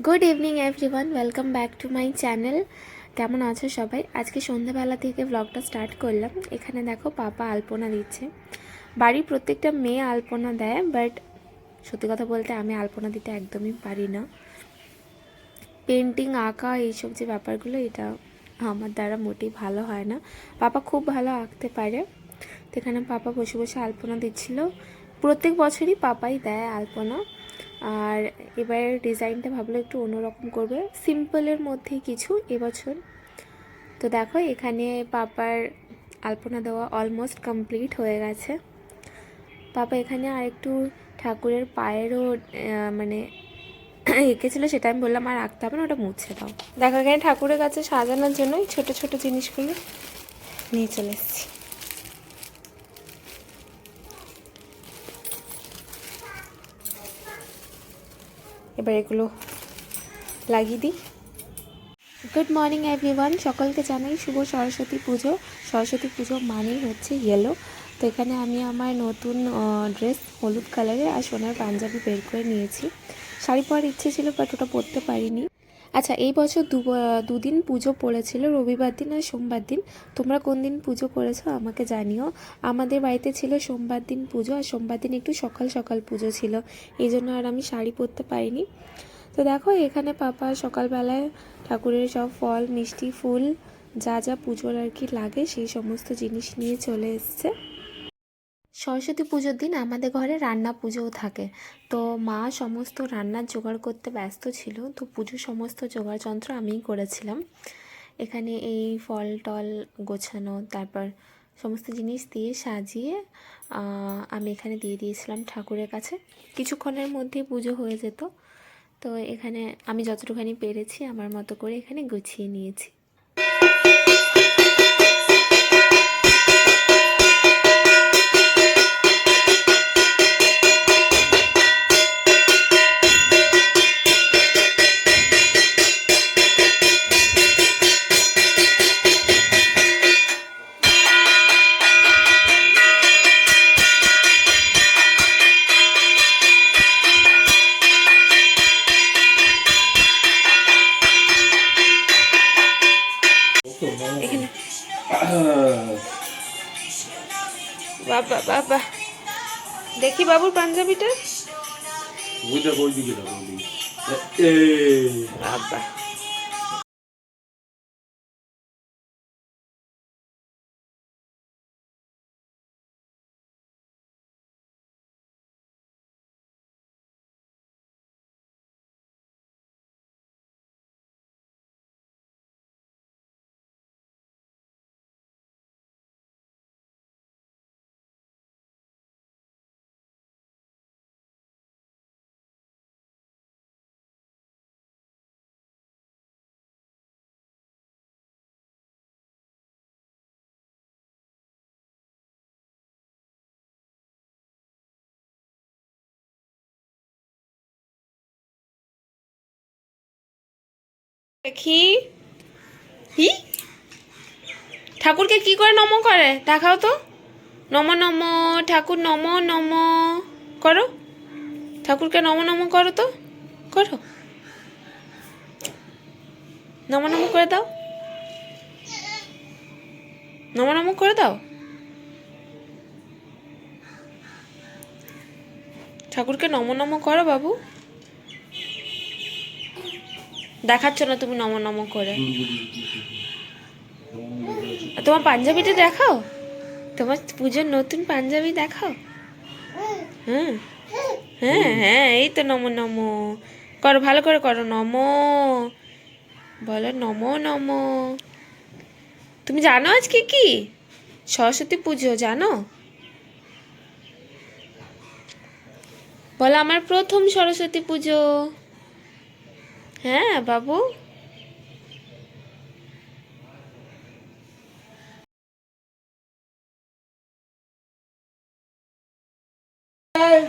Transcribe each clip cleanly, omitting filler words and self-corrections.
Good evening everyone, welcome back to my channel. কেমন আছো সবাই? আজকে সন্ধ্যাবেলা থেকে ব্লগটা স্টার্ট করলাম। এখানে দেখো পাপা আলপনা দিচ্ছে। বাড়ির প্রত্যেকটা মেয়ে আলপনা দেয়, বাট সত্যি কথা বলতে আমি আলপনা দিতে একদমই পারি না। পেন্টিং, আঁকা, এইসব যে ব্যাপারগুলো, এটা আমার দ্বারা মোটেই ভালো হয় না। পাপা খুব ভালো আঁকতে পারে। তো এখানে পাপা বসে বসে আলপনা দিচ্ছিল। প্রত্যেক বছরই পাপাই দেয় আলপনা। আর এবার ডিজাইনটা ভাবলো একটু অন্যরকম করবে, সিম্পলের মধ্যেই কিছু এবছর। তো দেখো এখানে পাপার আলপনা দেওয়া অলমোস্ট কমপ্লিট হয়ে গেছে। পাপা এখানে আর একটু ঠাকুরের পায়েরও মানে এঁকেছিল, সেটা আমি বললাম আর আঁকতে হবে না, ওটা মুছে দাও। দেখো এখানে ঠাকুরের কাছে সাজানোর জন্যই ছোট ছোট জিনিসগুলো নিয়ে চলে এসেছি। এবার এগুলো লাগিয়ে দিই। গুড মর্নিং এভরিওয়ান, সকলকে জানাই শুভ সরস্বতী পুজো। সরস্বতী পুজো মানেই হচ্ছে ইয়েলো। তো এখানে আমি আমার নতুন ড্রেস হলুদ কালারের আর সোনার পাঞ্জাবি বের করে নিয়েছি। শাড়ি পরার ইচ্ছে ছিল, বাট ওটা পরতে পারিনি। আচ্ছা, এই বছর দুদিন পুজো পড়েছিল, রবিবার দিন আর সোমবার দিন। তোমরা কোন দিন পুজো করেছো আমাকে জানিও। আমাদের বাড়িতে ছিল সোমবার দিন পুজো, আর সোমবার দিন একটু সকাল সকাল পুজো ছিল, এই জন্য আর আমি শাড়ি পরতে পারিনি। তো দেখো এখানে পাপা সকালবেলায় ঠাকুরের সব ফল, মিষ্টি, ফুল, যা যা পুজোর আর কি লাগে সেই সমস্ত জিনিস নিয়ে চলে এসছে। সরস্বতী পুজোর দিন আমাদের ঘরে রান্না পুজোও থাকে। তো মা সমস্ত রান্নার জোগাড় করতে ব্যস্ত ছিল, তো পুজোর সমস্ত জোগাড় যন্ত্র আমিই করেছিলাম। এখানে এই ফল টল গোছানো, তারপর সমস্ত জিনিস দিয়ে সাজিয়ে আমি এখানে দিয়ে দিয়েছিলাম ঠাকুরের কাছে। কিছুক্ষণের মধ্যেই পুজো হয়ে যেত। তো এখানে আমি যতটুখানি পেরেছি আমার মতো করে এখানে গুছিয়ে নিয়েছি। এখানে বাবা বাবা, দেখি বাবুর পাঞ্জাবিটা। বাবা, দেখি কি ঠাকুরকে কি করে নমো করে দেখাও তো। নমো নমো ঠাকুর, নমো নমো করো। ঠাকুরকে নমো নমো করো তো, করো। নমো নমো করে দাও, নমো নমো করে দাও। ঠাকুরকে নমো নমো করো বাবু। দেখাচ্ছ না তুমি নমো নমো করে। তোমার পাঞ্জাবিটা দেখাও, তোমার পুজোর নতুন পাঞ্জাবি দেখাও। হ্যাঁ হ্যাঁ হ্যাঁ, এই তো নমো নমো করো, ভালো করে করো। নমো বলো, নমো নমো। তুমি জানো আজকে কি সরস্বতী পুজো? জানো? বলো আমার প্রথম সরস্বতী পুজো। হ্যাঁ বাবু। হ্যাঁ,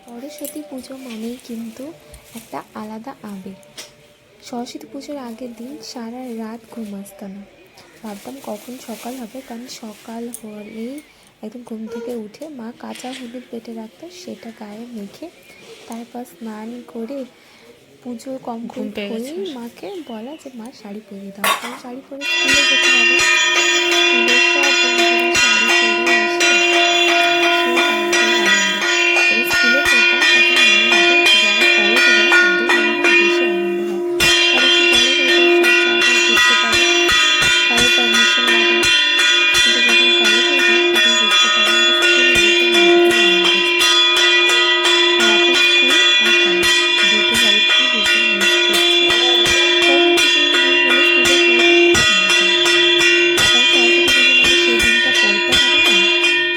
সরস্বতী পুজো মানেই কিন্তু একটা আলাদা আবেগ। সরস্বতী পুজোর আগের দিন সারা রাত ঘুম আসতো না, ভাবতাম কখন সকাল হবে, কারণ সকাল হলেই একদম ঘুম থেকে উঠে মা কাঁচা হলুদ বেটে রাখতো, সেটা গায়ে মেখে তারপর স্নান করে পুজো কমপ্লিট করেই মাকে বলা যে মা শাড়ি পরিয়ে দাও, কারণ শাড়ি পরে স্কুলে যেতে হবে। স্কুলে সব বন্ধুরা শাড়ি পরে এসে সেই আলাদাই আনন্দ। যদি স্কুলে পড়তাম তখন মনে হতো যে যারা কলেজে যায় তাদের মনে হয় বেশি আনন্দ হয়, কারণ একটু বড় হয়ে যায়, সব জায়গায় ঘুরতে পারে, কারোর পারমিশন লাগে না। কিন্তু যখন কলেজে উঠলাম তখন বুঝতে পারলাম যে স্কুল লাইফের মজাটাই আলাদা ছিল। আর এখন স্কুল আর কলেজ দুটো লাইফকেই ভীষণ মিস করছি। সরস্বতী পুজোর দিন হলো স্টুডেন্ট লাইফের খুব মজা, কারণ সরস্বতী পুজো মানে সেই দিনটা পড়তে হবে না,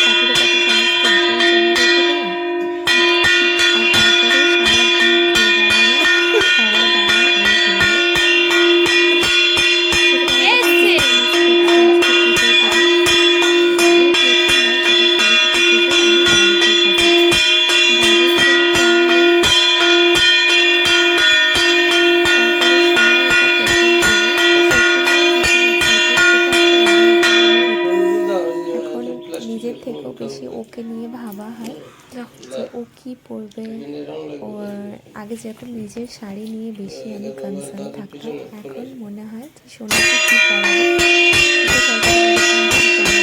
ঠাকুরের কাছে সমস্ত বই জমা রেখে দেওয়া, আর তারপরে সারা দিন ঘুরে বেড়ানো, খাওয়া দাওয়া, এই হলো। ছোটবেলাটা খুব বেশি মিস করছি আজকে পুজোর দিনে। এই প্রথমবার যখন সরস্বতী পুজোয় আমি বাড়িতে যাব, বাইরের কোনো প্ল্যান নেই। তারপরে সোনার এটা প্রথম পুজো, তো ওকে নিয়েও ভীষণ এক্সাইটেড। এটা একটা অন্যরকম অনুভূতি। এখন নিজের থেকেও বেশি ওকে নিয়ে ভাবা হয় যে ও কী পরবে। ওর আগে যেরকম নিজের শাড়ি নিয়ে বেশি আমি কনসার্ন থাকতাম, এখন মনে হয় যে সোনাকে কী পরাবো, ওকে সরস্বতী পুজোর দিন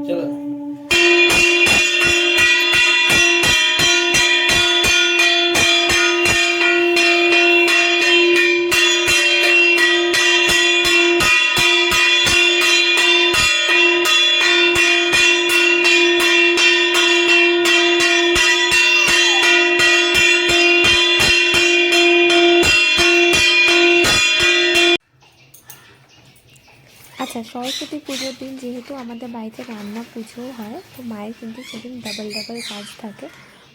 কী পরাবো, কী দেবো। আচ্ছা, সরস্বতী পুজোর দিন যেহেতু আমাদের বাড়িতে রান্না পুজোও হয়, তো মায়ের কিন্তু সেদিন ডাবল ডাবল কাজ থাকে,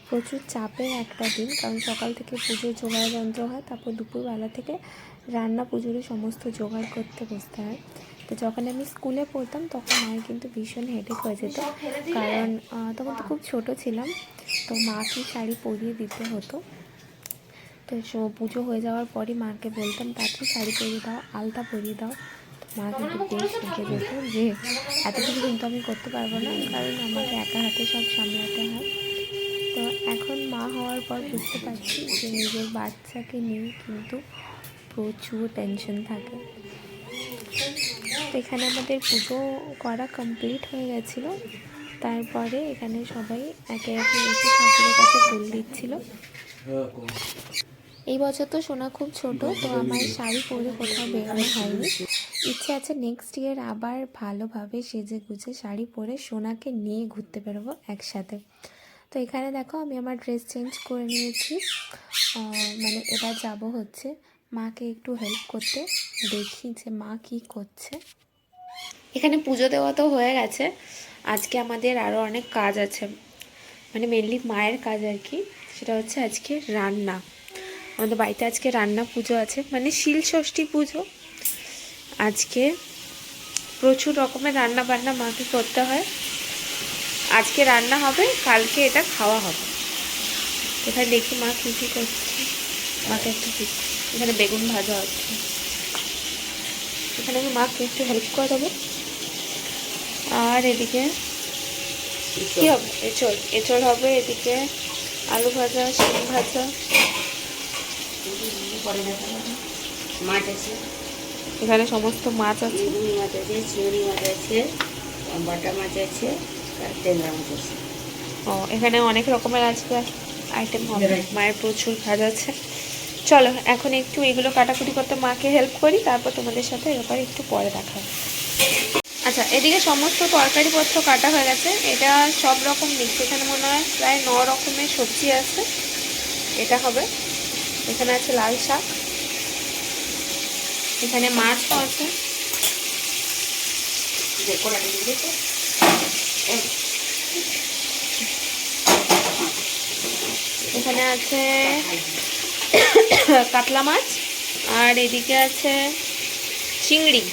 প্রচুর চাপের একটা দিন, কারণ সকাল থেকে পুজোর জোগাড় যন্ত্র হয়, তারপর দুপুরবেলা থেকে রান্না পুজোর সমস্ত জোগাড় করতে বসতে হয়। তো যখন আমি স্কুলে পড়তাম তখন মায়ের কিন্তু ভীষণ হেডেক হয়ে যেত, কারণ তখন তো খুব ছোট ছিলাম, তো মাকে শাড়ি পরিয়ে দিতে হতো। তো পুজো হয়ে যাওয়ার পরই মাকে বলতাম তাড়াতাড়ি শাড়ি পরিয়ে দাও, আলতা পরিয়ে দাও। মা কিন্তু বেশ রেগে যেত যে এত কিছু কিন্তু আমি করতে পারবো না, কারণ আমাকে একা হাতে সব সামলাতে হয়। তো এখন মা হওয়ার পর বুঝতে পারছি যে নিজের বাচ্চাকে নিয়ে কিন্তু প্রচুর টেনশন থাকে। তো এখানে আমাদের পুজো করা কমপ্লিট হয়ে গেছিলো, তারপরে এখানে সবাই একে একে এসে ঠাকুরের কাছে ফুল দিচ্ছিল। এই বছর তো সোনা খুব ছোট, তো আমার শাড়ি পরে কোথাও বেরোনো হয়নি। ইচ্ছে আছে নেক্সট ইয়ার আবার ভালোভাবে সেজে গুজে শাড়ি পরে সোনাকে নিয়ে ঘুরতে বেরোবো একসাথে। তো এখানে দেখো আমি আমার ড্রেস চেঞ্জ করে নিয়েছি, মানে এবার যাব হচ্ছে মাকে একটু হেল্প করতে, দেখি যে মা কি করছে। এখানে পুজো দেওয়া তো হয়ে গেছে, আজকে আমাদের আরও অনেক কাজ আছে, মানে মেনলি মায়ের কাজ আর কি। সেটা হচ্ছে আজকে রান্না, আমাদের বাড়িতে আজকে রান্না পুজো আছে, মানে শিল ষষ্ঠী পুজো। আজকে প্রচুর রকমের রান্না বান্না মাকে করতে হয়, আজকে রান্না হবে, কালকে এটা খাওয়া হবে। এখানে দেখি মা কী কী করছে, মাকে একটু দিচ্ছি। এখানে বেগুন ভাজা হচ্ছে, এখানে আমি মাকে একটু হেল্প করে দেবো। আর এদিকে কী হবে, এঁচড় এঁচড় হবে, এদিকে আলু ভাজা, শিম ভাজা, মাছ আছে, এখানে সমস্ত মাছ আছে, রুই মাছ আছে, চিংড়ি মাছ আছে, বাটা মাছ আছে, আর ট্যাংরা মাছ আছে। ও এখানে অনেক রকমের আজকে আইটেম হবে, মায়ের প্রচুর কাজ আছে। চলো এখন একটু এগুলো কাটাকুটি করতে মাকে হেল্প করি, তারপর তোমাদের সাথে এবার একটু পরে দেখা হবে। আচ্ছা, এদিকে সমস্ত তরকারিপত্র কাটা হয়ে গেছে, এটা সব রকম মিক্স, এখানে মনে হয় প্রায় 9 রকমের সবজি আছে, এটা হবে। এখানে আছে লাল শাক, এখানে মাছও আছে, এখানে আছে কাতলা মাছ, আর এদিকে আছে চিংড়ি,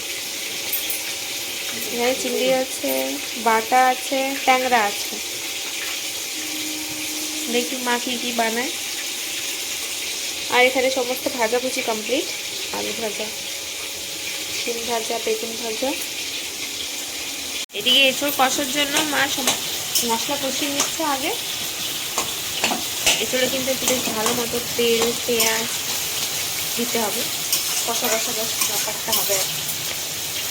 এখানে চিংড়ি আছে, বাটা আছে, ট্যাংরা আছে। দেখি মা কি বানায়। আর এখানে সমস্ত ভাজাভুজি কমপ্লিট, আলু ভাজা, শিম ভাজা, বেগুন ভাজা। এদিকে এঁচড় কষার জন্য মা মশলা কষিয়ে নিচ্ছে আগে। এঁচড়ে কিন্তু একটু বেশ ভালো মতো তেল পেঁয়াজ দিতে হবে, কষা কষা ব্যাপারটা হবে।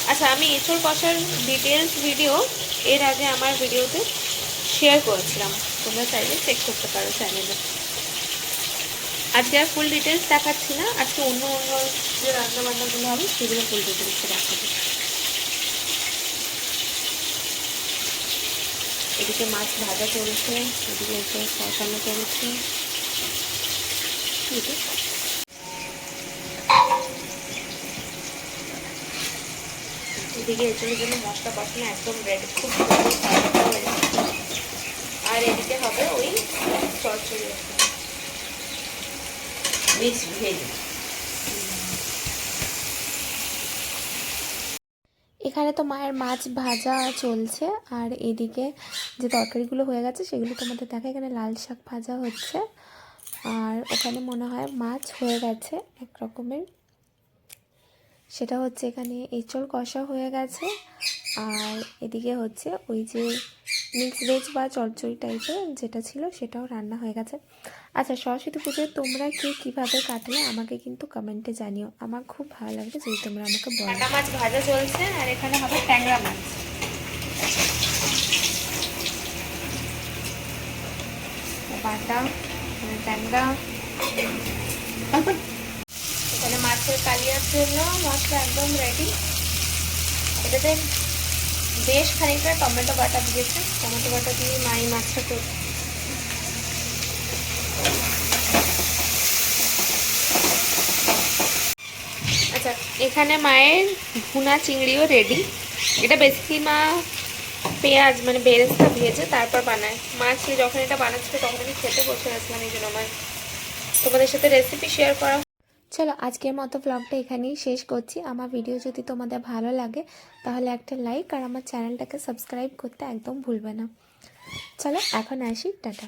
আচ্ছা, আমি এঁচড় কষার ডিটেলস ভিডিও এর আগে আমার ভিডিওতে শেয়ার করেছিলাম, তোমরা চাইলে চেক করতে পারো চ্যানেলে। আজকে আর ফুল ডিটেলস দেখাচ্ছি না, আজকে অন্য যে রান্নাবান্নাগুলো হবে সেগুলো ফুল ডিটেলসে দেখাবো। এদিকে মাছ ভাজা চলছে, এদিকে এসে কষানো চলছে। এদিকে এঁচড়ের জন্য মশলা কষানো একদম রেডি, খুব সুন্দর। আর এদিকে হবে ওই চচ্চড়ি, মিক্স ভেজ। এখানে তো মায়ের মাছ ভাজা চলছে, আর এদিকে যে তরকারিগুলো হয়ে গেছে সেগুলো তোমাদের দেখা। এখানে লাল শাক ভাজা হচ্ছে, আর ওখানে মনে হয় মাছ হয়ে গেছে এক রকমের, সেটা হচ্ছে এখানে এঁচড় কষা হয়ে গেছে। আর এদিকে হচ্ছে ওই যে মিক্স ভেজ বা চচ্চড়ি টাইপের যেটা ছিল সেটাও রান্না হয়ে গেছে। আচ্ছা, সরস্বতী পুজোয় তোমরা কীভাবে কাটলে আমাকে কিন্তু কমেন্টে জানিও, আমার খুব ভালো লাগবে যদি তোমরা আমাকে বলো। কাটা মাছ ভাজা চলছে, আর এখানে হবে ট্যাংরা মাছ। বাটা ট্যাংরা, এখানে মাছের কালিয়ার জন্য মশলা একদম রেডি। এটাতে বেশ খানিকটা টমেটো বাটা দিয়েছে, টমেটো বাটা দিয়ে মাই মাছটা করছে। আচ্ছা, এখানে মায়ের ভুনা চিংড়িও রেডি। এটা বেসিক্যালি মা পেঁয়াজ মানে বেরেস্তা ভেজে তারপর বানায়। মাছ যখন এটা বানাচ্ছিল তখন আমি খেতে বসে গেছিলাম, এই জন্য আমার তোমাদের সাথে রেসিপি শেয়ার করা। চলো, আজকের মতো ব্লগটা এখানেই শেষ করছি। আমার ভিডিও যদি তোমাদের ভালো লাগে তাহলে একটা লাইক আর আমার চ্যানেলটাকে সাবস্ক্রাইব করতে একদম ভুলবে না। চলো এখন আসি, টাটা।